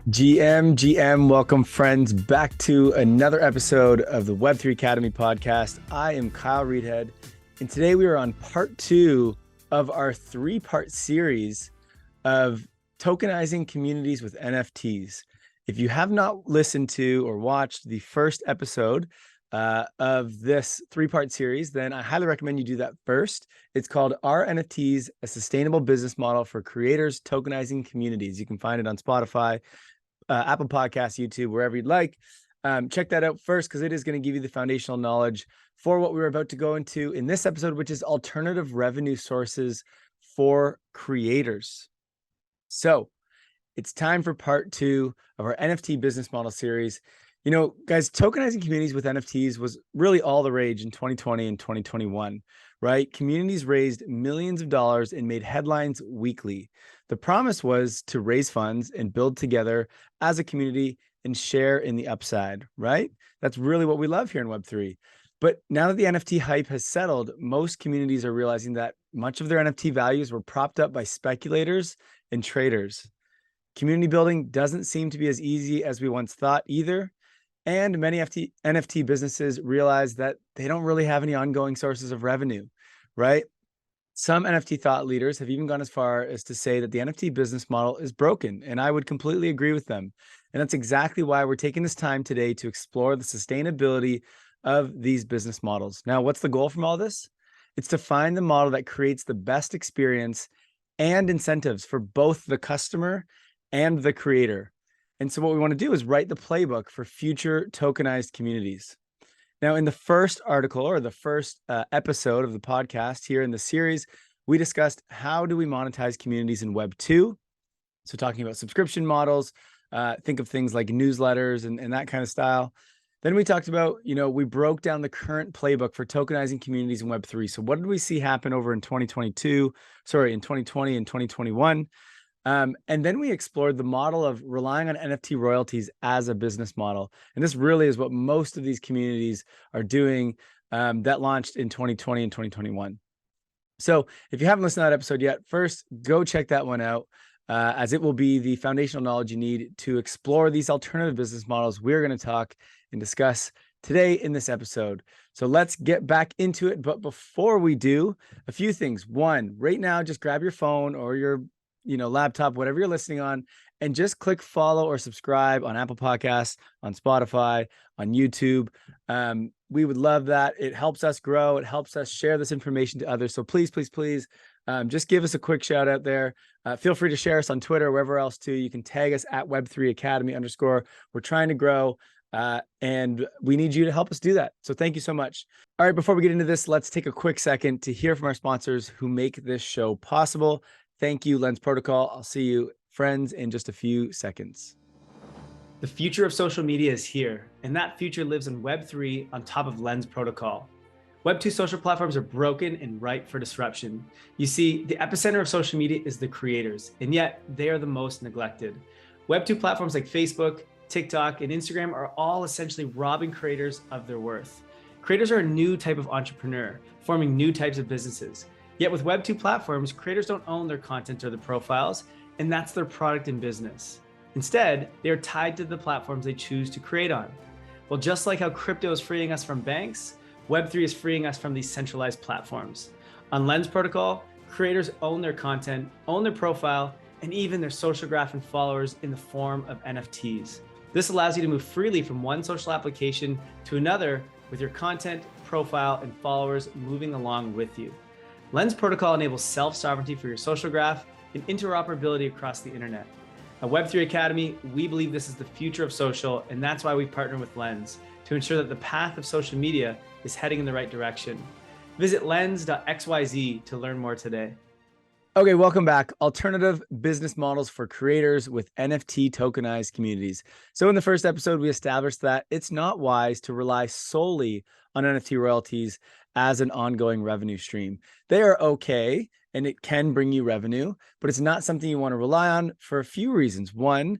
GM, welcome friends back to another episode of the Web3 Academy podcast. I am Kyle Reidhead, and today we are on part 2 of our 3-part series of tokenizing communities with NFTs. If you have not listened to or watched the first episode of this 3-part series, then I highly recommend you do that first. It's called Are NFTs a Sustainable Business Model for Creators Tokenizing Communities? You can find it on Spotify, Apple Podcasts, YouTube, wherever you'd like. Check that out first because it is going to give you the foundational knowledge for what we're about to go into in this episode, which is alternative revenue sources for creators. So it's time for part 2 of our NFT business model series. You know, guys, tokenizing communities with NFTs was really all the rage in 2020 and 2021, right? Communities raised millions of dollars and made headlines weekly. The promise was to raise funds and build together as a community and share in the upside, right? That's really what we love here in Web3. But now that the NFT hype has settled, most communities are realizing that much of their NFT values were propped up by speculators and traders. Community building doesn't seem to be as easy as we once thought either. And many NFT businesses realize that they don't really have any ongoing sources of revenue, right? Some NFT thought leaders have even gone as far as to say that the NFT business model is broken, and I would completely agree with them. And that's exactly why we're taking this time today to explore the sustainability of these business models. Now, what's the goal from all this? It's to find the model that creates the best experience and incentives for both the customer and the creator. And so what we want to do is write the playbook for future tokenized communities. Now, in the first article or the first episode of the podcast here in the series, we discussed how do we monetize communities in Web 2. So talking about subscription models, think of things like newsletters and that kind of style. Then we talked about, we broke down the current playbook for tokenizing communities in Web 3. So what did we see happen over in 2020 and 2021? And then we explored the model of relying on NFT royalties as a business model. And this really is what most of these communities are doing that launched in 2020 and 2021. So if you haven't listened to that episode yet, first go check that one out, as it will be the foundational knowledge you need to explore these alternative business models we're going to talk and discuss today in this episode. So let's get back into it. But before we do, a few things. One, right now, just grab your phone or your laptop, whatever you're listening on, and just click follow or subscribe on Apple Podcasts, on Spotify, on YouTube. We would love that. It helps us grow. It helps us share this information to others. So please, just give us a quick shout out there. Feel free to share us on Twitter, wherever else too. You can tag us at Web3Academy_. We're trying to grow. And we need you to help us do that. So thank you so much. All right, before we get into this, let's take a quick second to hear from our sponsors who make this show possible. Thank you, Lens Protocol. I'll see you, friends, in just a few seconds. The future of social media is here, and that future lives in Web3 on top of Lens Protocol. Web2 social platforms are broken and ripe for disruption. You see, the epicenter of social media is the creators, and yet they are the most neglected. Web2 platforms like Facebook, TikTok, and Instagram are all essentially robbing creators of their worth. Creators are a new type of entrepreneur, forming new types of businesses. Yet with Web2 platforms, creators don't own their content or their profiles, and that's their product and business. Instead, they are tied to the platforms they choose to create on. Well, just like how crypto is freeing us from banks, Web3 is freeing us from these centralized platforms. On Lens Protocol, creators own their content, own their profile, and even their social graph and followers in the form of NFTs. This allows you to move freely from one social application to another with your content, profile, and followers moving along with you. Lens Protocol enables self-sovereignty for your social graph and interoperability across the internet. At Web3 Academy, we believe this is the future of social, and that's why we partner with Lens to ensure that the path of social media is heading in the right direction. Visit lens.xyz to learn more today. Okay, welcome back. Alternative business models for creators with NFT tokenized communities. So in the first episode, we established that it's not wise to rely solely on NFT royalties as an ongoing revenue stream. They are okay, and it can bring you revenue, but it's not something you want to rely on for a few reasons. One,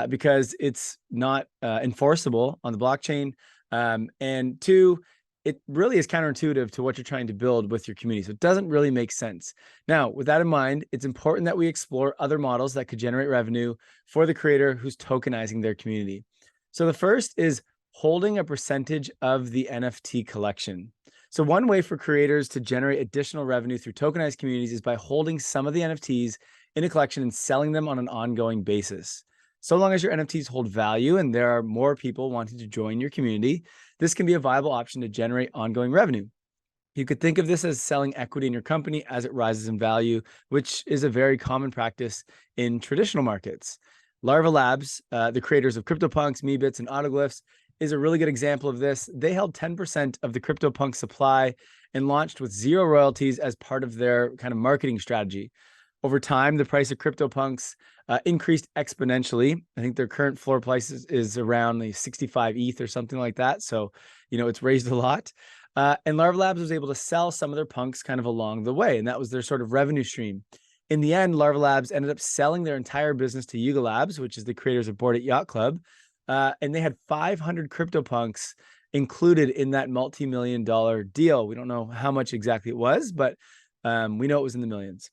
because it's not enforceable on the blockchain. And two, it really is counterintuitive to what you're trying to build with your community. So it doesn't really make sense. Now, with that in mind, it's important that we explore other models that could generate revenue for the creator who's tokenizing their community. So the first is holding a percentage of the NFT collection. So one way for creators to generate additional revenue through tokenized communities is by holding some of the NFTs in a collection and selling them on an ongoing basis. So long as your NFTs hold value and there are more people wanting to join your community, this can be a viable option to generate ongoing revenue. You could think of this as selling equity in your company as it rises in value, which is a very common practice in traditional markets. Larva Labs, the creators of CryptoPunks, Meebits, and Autoglyphs, is a really good example of this. They held 10% of the CryptoPunk supply and launched with zero royalties as part of their kind of marketing strategy. Over time, the price of CryptoPunks increased exponentially. I think their current floor price is around the 65 ETH or something like that. So, it's raised a lot. And Larva Labs was able to sell some of their punks kind of along the way, and that was their sort of revenue stream. In the end, Larva Labs ended up selling their entire business to Yuga Labs, which is the creators of Bored Ape Yacht Club, and they had 500 CryptoPunks included in that multi-million-dollar deal. We don't know how much exactly it was, but we know it was in the millions.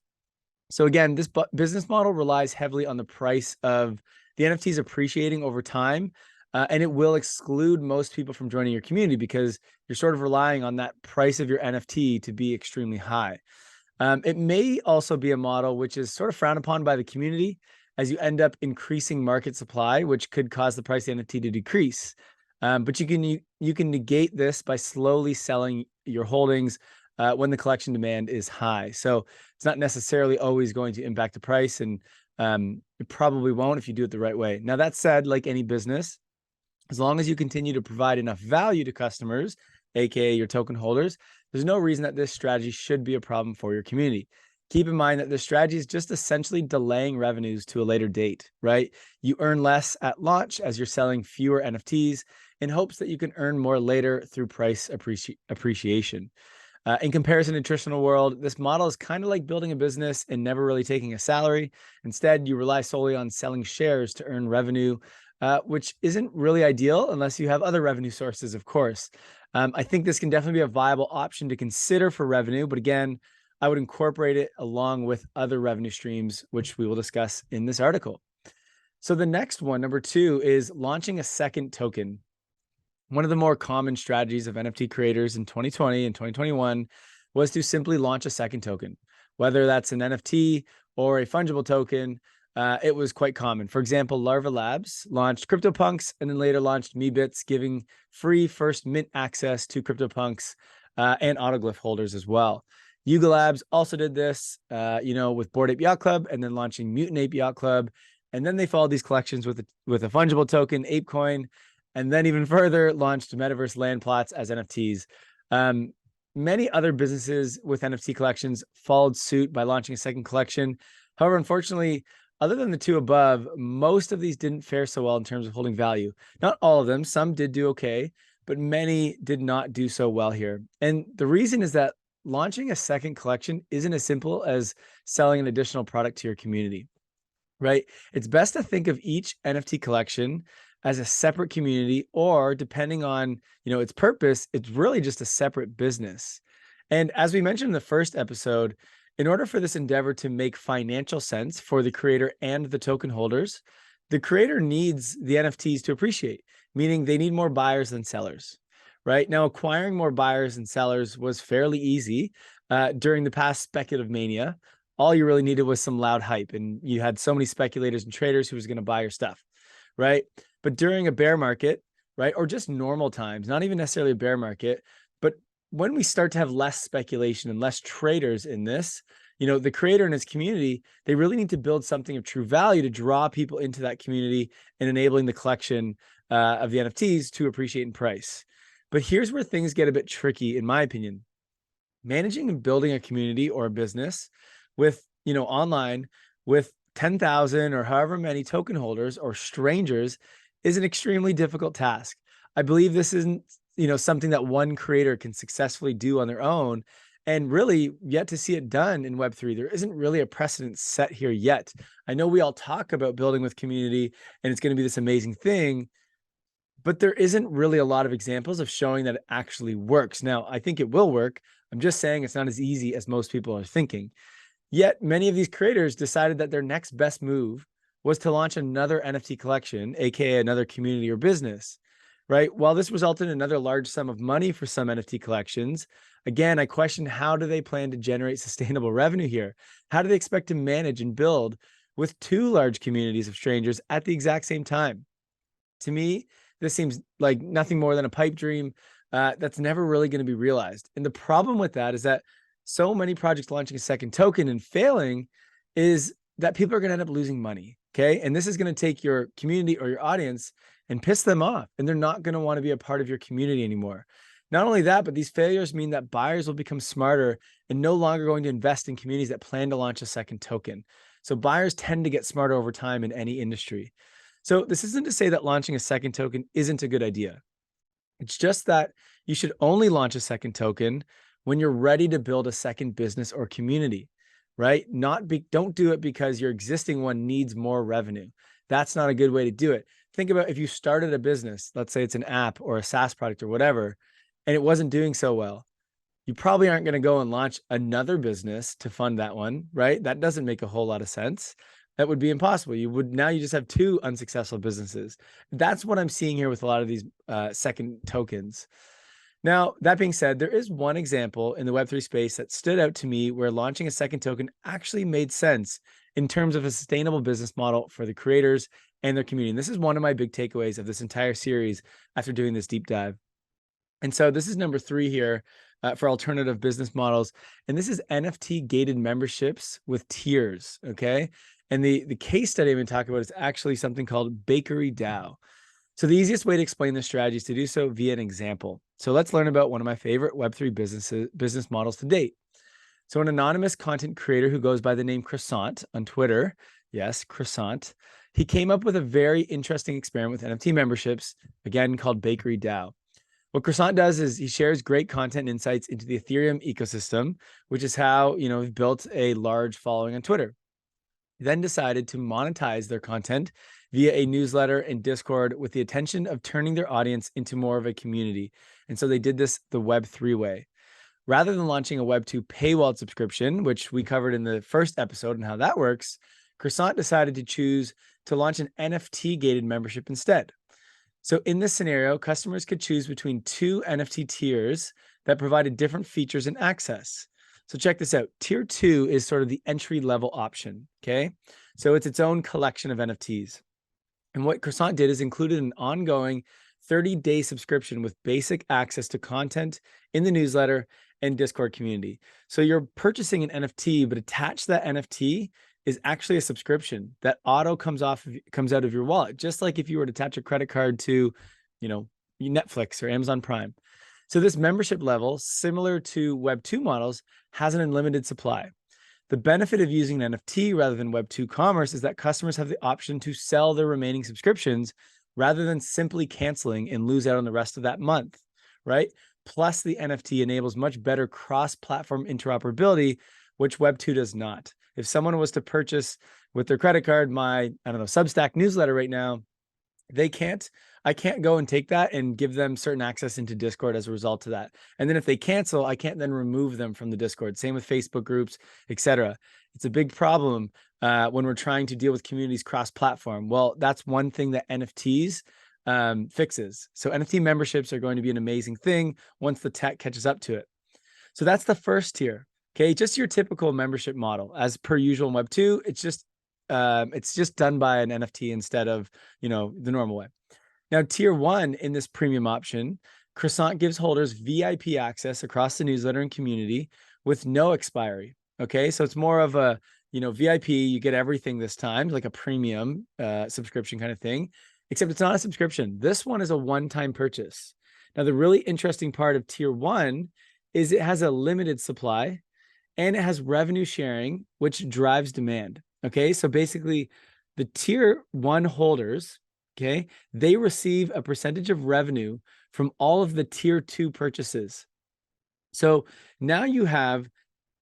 So again, this business model relies heavily on the price of the NFTs appreciating over time, and it will exclude most people from joining your community because you're sort of relying on that price of your NFT to be extremely high. It may also be a model which is sort of frowned upon by the community as you end up increasing market supply, which could cause the price of the NFT to decrease. But you can negate this by slowly selling your holdings when the collection demand is high. So it's not necessarily always going to impact the price, and it probably won't if you do it the right way. Now, that said, like any business, as long as you continue to provide enough value to customers, aka your token holders, there's no reason that this strategy should be a problem for your community. Keep in mind that this strategy is just essentially delaying revenues to a later date, right? You earn less at launch as you're selling fewer NFTs in hopes that you can earn more later through price appreciation. In comparison to the traditional world, this model is kind of like building a business and never really taking a salary. Instead, you rely solely on selling shares to earn revenue, which isn't really ideal unless you have other revenue sources, of course. I think this can definitely be a viable option to consider for revenue, but again, I would incorporate it along with other revenue streams, which we will discuss in this article. So the next one, number 2, is launching a second token. One of the more common strategies of NFT creators in 2020 and 2021 was to simply launch a second token, whether that's an NFT or a fungible token. It was quite common. For example, Larva Labs launched CryptoPunks and then later launched Meebits, giving free first mint access to CryptoPunks and Autoglyph holders as well. Yuga Labs also did this, with Bored Ape Yacht Club and then launching Mutant Ape Yacht Club. And then they followed these collections with a fungible token, ApeCoin, and then even further launched Metaverse land plots as NFTs. Many other businesses with NFT collections followed suit by launching a second collection. However, unfortunately, other than the 2 above, most of these didn't fare so well in terms of holding value. Not all of them, some did do okay, but many did not do so well here. And the reason is that launching a second collection isn't as simple as selling an additional product to your community, right? It's best to think of each NFT collection as a separate community, or depending on, its purpose, it's really just a separate business. And as we mentioned in the first episode, in order for this endeavor to make financial sense for the creator and the token holders, the creator needs the NFTs to appreciate, meaning they need more buyers than sellers, right? Now, acquiring more buyers and sellers was fairly easy during the past speculative mania. All you really needed was some loud hype, and you had so many speculators and traders who was going to buy your stuff, right? But during a bear market, right, or just normal times, not even necessarily a bear market, but when we start to have less speculation and less traders in this, the creator and his community, they really need to build something of true value to draw people into that community and enabling the collection of the NFTs to appreciate in price. But here's where things get a bit tricky, in my opinion. Managing and building a community or a business with, online with 10,000 or however many token holders or strangers is an extremely difficult task. I believe this isn't, something that one creator can successfully do on their own, and really yet to see it done in Web3. There isn't really a precedent set here yet. I know we all talk about building with community and it's going to be this amazing thing, but there isn't really a lot of examples of showing that it actually works. Now, I think it will work. I'm just saying it's not as easy as most people are thinking. Yet many of these creators decided that their next best move was to launch another NFT collection, aka another community or business, right? While this resulted in another large sum of money for some NFT collections, again, I question, how do they plan to generate sustainable revenue here? How do they expect to manage and build with two large communities of strangers at the exact same time? To me, this seems like nothing more than a pipe dream that's never really going to be realized. And the problem with that is that so many projects launching a second token and failing is that people are going to end up losing money. Okay. And this is going to take your community or your audience and piss them off. And they're not going to want to be a part of your community anymore. Not only that, but these failures mean that buyers will become smarter and no longer going to invest in communities that plan to launch a second token. So buyers tend to get smarter over time in any industry. So this isn't to say that launching a second token isn't a good idea. It's just that you should only launch a second token when you're ready to build a second business or community, right? Don't do it because your existing one needs more revenue. That's not a good way to do it. Think about if you started a business, let's say it's an app or a SaaS product or whatever, and it wasn't doing so well. You probably aren't going to go and launch another business to fund that one, right? That doesn't make a whole lot of sense. That would be impossible. Now you just have two unsuccessful businesses. That's what I'm seeing here with a lot of these second tokens. Now, that being said, there is one example in the Web3 space that stood out to me where launching a second token actually made sense in terms of a sustainable business model for the creators and their community. And this is one of my big takeaways of this entire series after doing this deep dive. And so this is number 3 here for alternative business models. And this is NFT-gated memberships with tiers, okay? And the case study I'm going to talk about is actually something called Bakery DAO. So the easiest way to explain this strategy is to do so via an example. So let's learn about one of my favorite Web3 business models to date. So an anonymous content creator who goes by the name Croissant on Twitter, yes, Croissant, he came up with a very interesting experiment with NFT memberships, again called Bakery DAO. What Croissant does is he shares great content and insights into the Ethereum ecosystem, which is how, we've built a large following on Twitter. He then decided to monetize their content via a newsletter and Discord with the intention of turning their audience into more of a community. And so they did this the Web3 way. Rather than launching a Web2 paywall subscription, which we covered in the first episode and how that works, Croissant decided to choose to launch an NFT-gated membership instead. So in this scenario, customers could choose between 2 NFT tiers that provided different features and access. So check this out. Tier 2 is sort of the entry-level option, okay? So it's its own collection of NFTs. And what Croissant did is included an ongoing 30-day subscription with basic access to content in the newsletter and Discord community. So you're purchasing an NFT, but attached to that NFT is actually a subscription that comes out of your wallet, just like if you were to attach a credit card to, Netflix or Amazon Prime. So this membership level, similar to Web2 models, has an unlimited supply. The benefit of using an NFT rather than Web2 commerce is that customers have the option to sell their remaining subscriptions rather than simply canceling and lose out on the rest of that month, right? Plus, the NFT enables much better cross-platform interoperability, which Web2 does not. If someone was to purchase with their credit card my, Substack newsletter right now, I can't go and take that and give them certain access into Discord as a result of that. And then if they cancel, I can't then remove them from the Discord. Same with Facebook groups, etc. It's a big problem when we're trying to deal with communities cross-platform. Well, that's one thing that NFTs fixes. So NFT memberships are going to be an amazing thing once the tech catches up to it. So that's the first tier. Okay, just your typical membership model. As per usual in Web2, it's just done by an NFT instead of, the normal way. Now, tier 1 in this premium option, Croissant gives holders VIP access across the newsletter and community with no expiry. Okay, so it's more of a, VIP, you get everything this time, like a premium subscription kind of thing, except it's not a subscription. This one is a one-time purchase. Now, the really interesting part of tier 1 is it has a limited supply and it has revenue sharing, which drives demand. Okay, so basically the tier 1 holders, okay, they receive a percentage of revenue from all of the tier 2 purchases. So now you have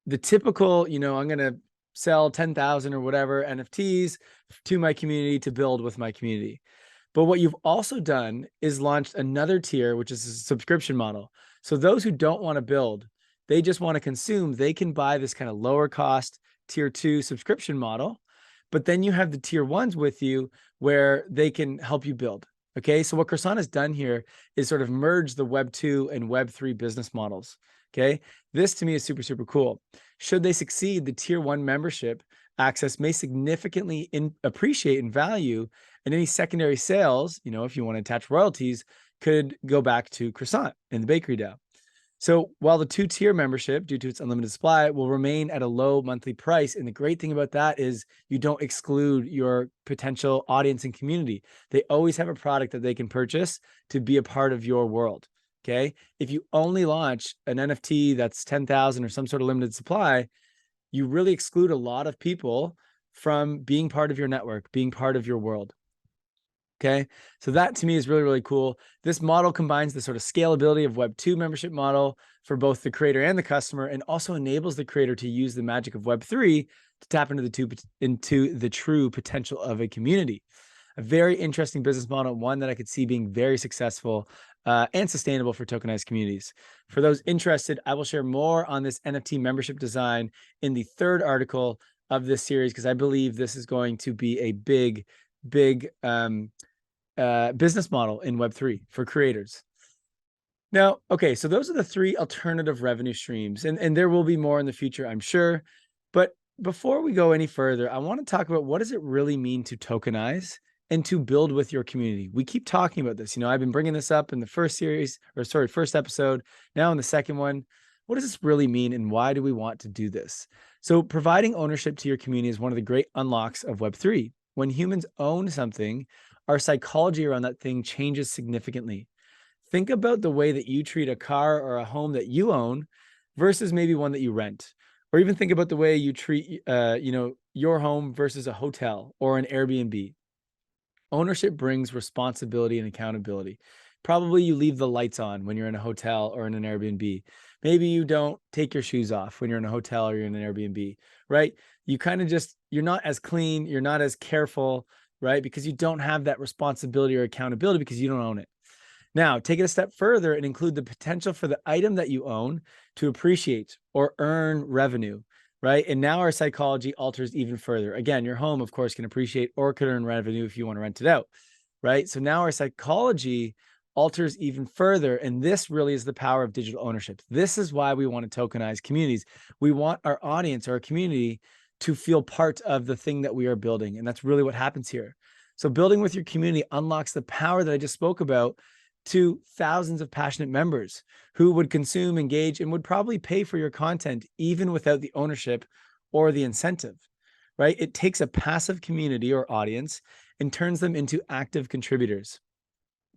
the typical, I'm going to sell 10,000 or whatever NFTs to my community to build with my community. But what you've also done is launched another tier, which is a subscription model. So those who don't want to build, they just want to consume, they can buy this kind of lower cost tier 2 subscription model. But then you have the tier 1s with you where they can help you build. Okay, so what Croissant has done here is sort of merge the Web 2 and Web 3 business models. Okay, this to me is super, super cool. Should they succeed, the tier 1 membership access may significantly appreciate in value, and any secondary sales, if you want to attach royalties, could go back to Croissant in the bakery DAO. So while the 2-tier membership, due to its unlimited supply, will remain at a low monthly price, and the great thing about that is you don't exclude your potential audience and community. They always have a product that they can purchase to be a part of your world. Okay, if you only launch an NFT that's 10,000 or some sort of limited supply, you really exclude a lot of people from being part of your network, being part of your world. Okay, so that to me is really, really cool. This model combines the sort of scalability of Web 2 membership model for both the creator and the customer, and also enables the creator to use the magic of Web 3 to tap into the true potential of a community. A very interesting business model, one that I could see being very successful and sustainable for tokenized communities. For those interested, I will share more on this NFT membership design in the 3rd article of this series, because I believe this is going to be a big business model in Web3 for creators. Now, okay, so those are the 3 alternative revenue streams, and there will be more in the future, I'm sure. But before we go any further, I want to talk about what does it really mean to tokenize and to build with your community. We keep talking about this. I've been bringing this up in the first episode, now in the second one. What does this really mean, and why do we want to do this? So providing ownership to your community is one of the great unlocks of Web3. When humans own something, our psychology around that thing changes significantly. Think about the way that you treat a car or a home that you own versus maybe one that you rent. Or even think about the way you treat, your home versus a hotel or an Airbnb. Ownership brings responsibility and accountability. Probably you leave the lights on when you're in a hotel or in an Airbnb. Maybe you don't take your shoes off when you're in a hotel or you're in an Airbnb, right? You kind of you're not as clean, you're not as careful, right? Because you don't have that responsibility or accountability because you don't own it. Now, take it a step further and include the potential for the item that you own to appreciate or earn revenue, right? And now our psychology alters even further. Again, your home, of course, can appreciate or could earn revenue if you want to rent it out, right? So now our psychology alters even further. And this really is the power of digital ownership. This is why we want to tokenize communities. We want our audience, our community, to feel part of the thing that we are building. And that's really what happens here. So building with your community unlocks the power that I just spoke about to thousands of passionate members who would consume, engage, and would probably pay for your content even without the ownership or the incentive, right? It takes a passive community or audience and turns them into active contributors.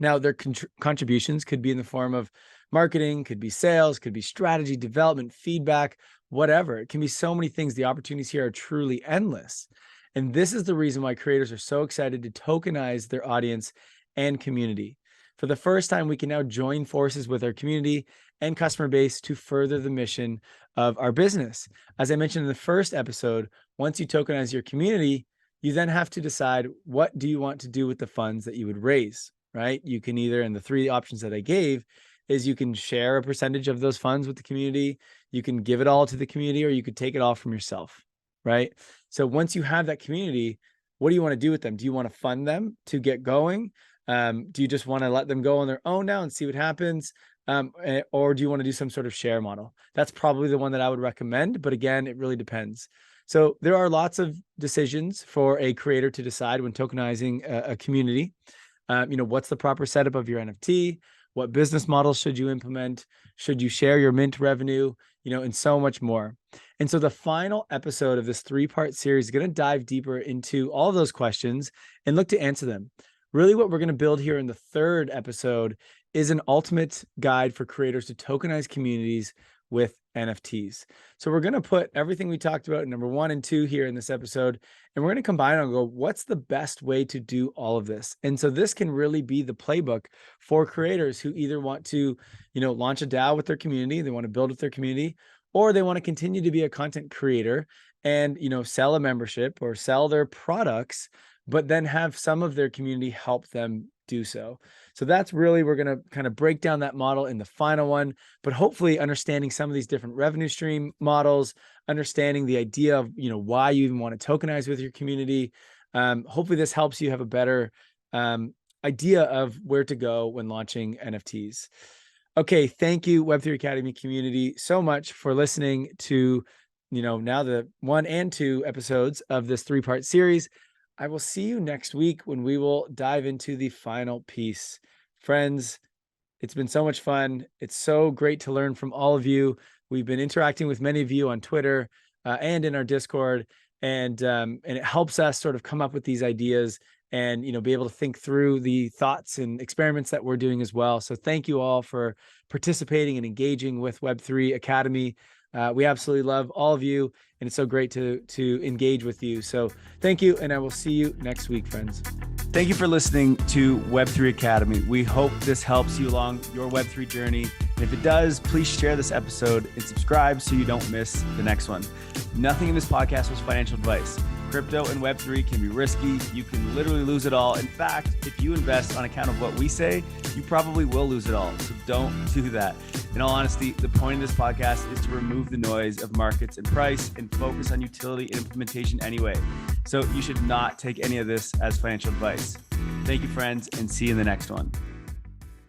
Now, their contributions could be in the form of marketing, could be sales, could be strategy, development, feedback, whatever. It can be so many things. The opportunities here are truly endless. And this is the reason why creators are so excited to tokenize their audience and community. For the first time, we can now join forces with our community and customer base to further the mission of our business. As I mentioned in the first episode, once you tokenize your community, you then have to decide, what do you want to do with the funds that you would raise, right? You can either, and the 3 options that I gave, is you can share a percentage of those funds with the community, you can give it all to the community, or you could take it all from yourself, right? So once you have that community, what do you want to do with them? Do you want to fund them to get going? Do you just want to let them go on their own now and see what happens? Or do you want to do some sort of share model? That's probably the one that I would recommend. But again, it really depends. So there are lots of decisions for a creator to decide when tokenizing a community. What's the proper setup of your NFT? What business models should you implement? Should you share your mint revenue? And so much more. And so the final episode of this 3-part series is going to dive deeper into all of those questions and look to answer them. Really, what we're going to build here in the 3rd episode is an ultimate guide for creators to tokenize communities with NFTs. So we're going to put everything we talked about in number 1 and 2 here in this episode, and we're going to combine and go, what's the best way to do all of this? And so this can really be the playbook for creators who either want to, launch a DAO with their community, they want to build with their community, or they want to continue to be a content creator and, sell a membership or sell their products but then have some of their community help them do so. So that's really, we're going to kind of break down that model in the final one, but hopefully understanding some of these different revenue stream models, understanding the idea of, why you even want to tokenize with your community. Hopefully this helps you have a better idea of where to go when launching NFTs. Okay, thank you, Web3 Academy community, so much for listening to, now the 1 and 2 episodes of this 3-part series. I will see you next week when we will dive into the final piece. Friends, it's been so much fun. It's so great to learn from all of you. We've been interacting with many of you on Twitter and in our Discord, and it helps us sort of come up with these ideas and be able to think through the thoughts and experiments that we're doing as well. So thank you all for participating and engaging with Web3 Academy. We absolutely love all of you, and it's so great to engage with you. So thank you, and I will see you next week, friends. Thank you for listening to Web3 Academy. We hope this helps you along your Web3 journey. And if it does, please share this episode and subscribe so you don't miss the next one. Nothing in this podcast was financial advice. Crypto and Web3 can be risky. You can literally lose it all. In fact, if you invest on account of what we say, you probably will lose it all. So don't do that. In all honesty, the point of this podcast is to remove the noise of markets and price and focus on utility and implementation anyway. So you should not take any of this as financial advice. Thank you, friends, and see you in the next one.